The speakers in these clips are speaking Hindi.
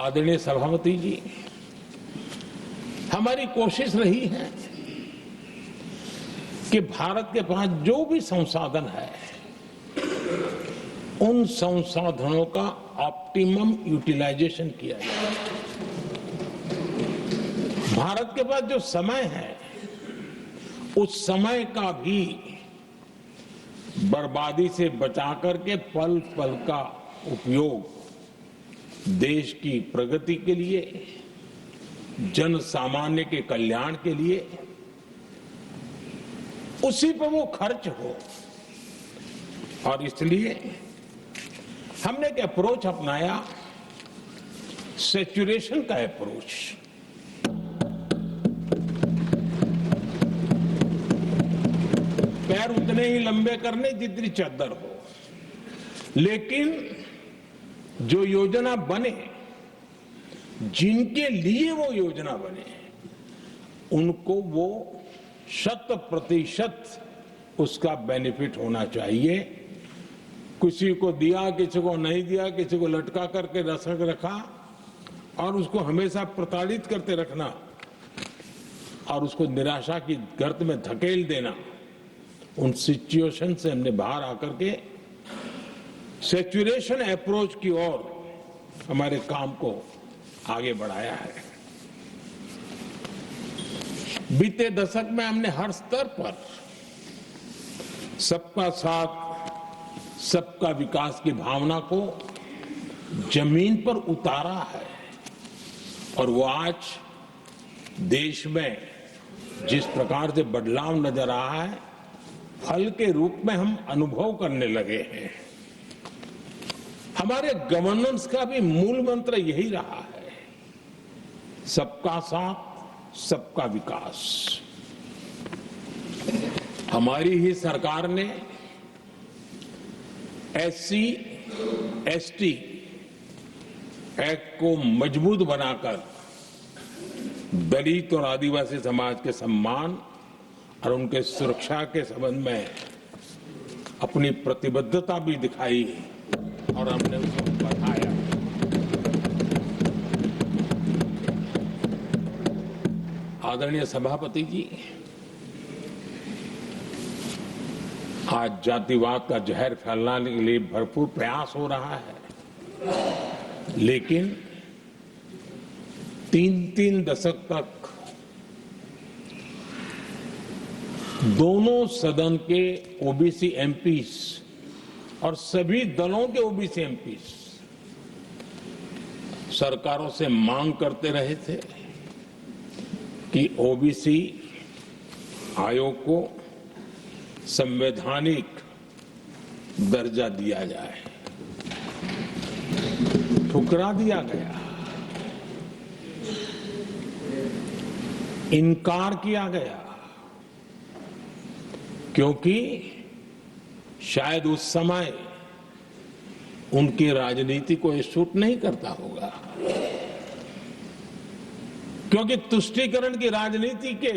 आदरणीय सभापति जी, हमारी कोशिश रही है कि भारत के पास जो भी संसाधन है उन संसाधनों का ऑप्टिमम यूटिलाइजेशन किया जाए। भारत के पास जो समय है उस समय का भी बर्बादी से बचा करके पल पल का उपयोग देश की प्रगति के लिए, जन सामान्य के कल्याण के लिए, उसी पर वो खर्च हो। और इसलिए हमने एक अप्रोच अपनाया, सैचुरेशन का अप्रोच। पैर उतने ही लंबे करने जितनी चद्दर हो, लेकिन जो योजना बने, जिनके लिए वो योजना बने, उनको वो 100% उसका बेनिफिट होना चाहिए। किसी को दिया, किसी को नहीं दिया, किसी को लटका करके रखा और उसको हमेशा प्रताड़ित करते रखना और उसको निराशा की गर्त में धकेल देना, उन सिचुएशन से हमने बाहर आकर के सैचुरेशन अप्रोच की ओर हमारे काम को आगे बढ़ाया है। बीते दशक में हमने हर स्तर पर सबका साथ, सबका विकास की भावना को जमीन पर उतारा है और वो आज देश में जिस प्रकार से बदलाव नजर आ रहा है, फल के रूप में हम अनुभव करने लगे हैं। हमारे गवर्नेंस का भी मूल मंत्र यही रहा है, सबका साथ, सबका विकास। हमारी ही सरकार ने SC, ST एक्ट को मजबूत बनाकर दलित और आदिवासी समाज के सम्मान और उनके सुरक्षा के संबंध में अपनी प्रतिबद्धता भी दिखाई और हमने उसको बढ़ाया। आदरणीय सभापति जी, आज जातिवाद का जहर फैलाने के लिए भरपूर प्रयास हो रहा है, लेकिन 3 दशक तक दोनों सदन के ओबीसी एमपीज और सभी दलों के ओबीसी एमपीज सरकारों से मांग करते रहे थे कि ओबीसी आयोग को संवैधानिक दर्जा दिया जाए। ठुकरा दिया गया, इनकार किया गया, क्योंकि शायद उस समय उनकी राजनीति को ये सूट नहीं करता होगा, क्योंकि तुष्टीकरण की राजनीति के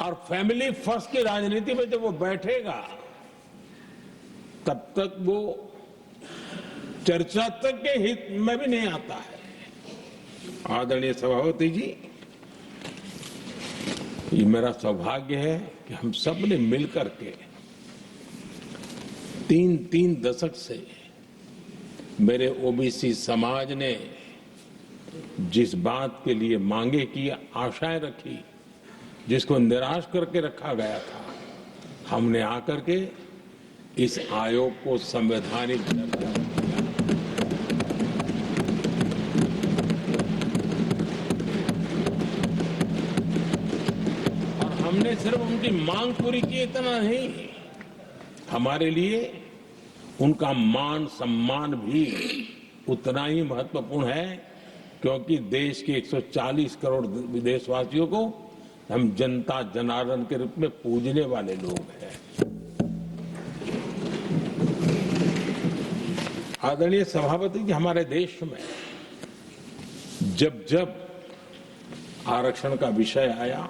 और फैमिली फर्स्ट की राजनीति में जब वो बैठेगा तब तक वो चर्चा तक के हित में भी नहीं आता है। आदरणीय सभापति जी, ये मेरा सौभाग्य है कि हम सब ने मिलकर के 3 दशक से मेरे ओबीसी समाज ने जिस बात के लिए मांगे की, आशाएं रखी, जिसको निराश करके रखा गया था, हमने आकर के इस आयोग को संवैधानिक दर्जा दिया। और हमने सिर्फ उनकी मांग पूरी की इतना नहीं, हमारे लिए उनका मान सम्मान भी उतना ही महत्वपूर्ण है, क्योंकि देश के 140 करोड़ देशवासियों को हम जनता जनार्दन के रूप में पूजने वाले लोग हैं। आदरणीय सभापति जी, हमारे देश में जब जब आरक्षण का विषय आया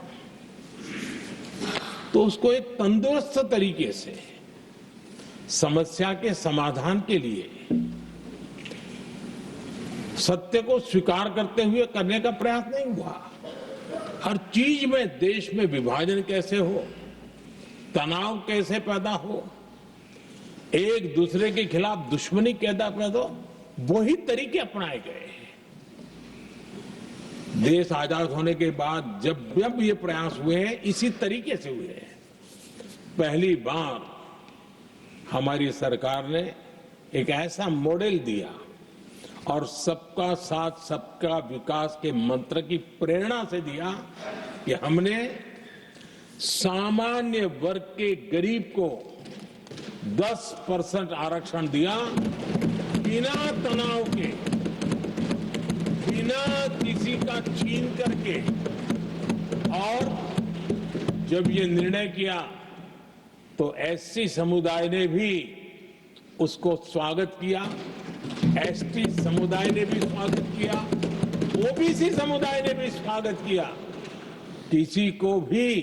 तो उसको एक तंदुरुस्त तरीके से समस्या के समाधान के लिए सत्य को स्वीकार करते हुए करने का प्रयास नहीं हुआ। हर चीज में देश में विभाजन कैसे हो, तनाव कैसे पैदा हो, एक दूसरे के खिलाफ दुश्मनी कैसे पैदा हो, वही तरीके अपनाए गए। देश आजाद होने के बाद जब ये प्रयास हुए हैं, इसी तरीके से हुए हैं। पहली बार हमारी सरकार ने एक ऐसा मॉडल दिया और सबका साथ सबका विकास के मंत्र की प्रेरणा से दिया कि हमने सामान्य वर्ग के गरीब को 10% आरक्षण दिया, बिना तनाव के, बिना किसी का छीन करके। और जब ये निर्णय किया तो एससी समुदाय ने भी उसको स्वागत किया, एसटी समुदाय ने भी स्वागत किया, ओबीसी समुदाय ने भी स्वागत किया। किसी को भी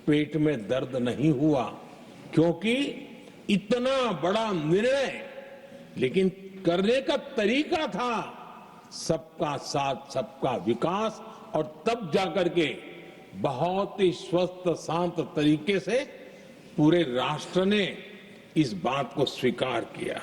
पेट में दर्द नहीं हुआ, क्योंकि इतना बड़ा निर्णय, लेकिन करने का तरीका था सबका साथ सबका विकास। और तब जाकर के बहुत ही स्वस्थ शांत तरीके से पूरे राष्ट्र ने इस बात को स्वीकार किया।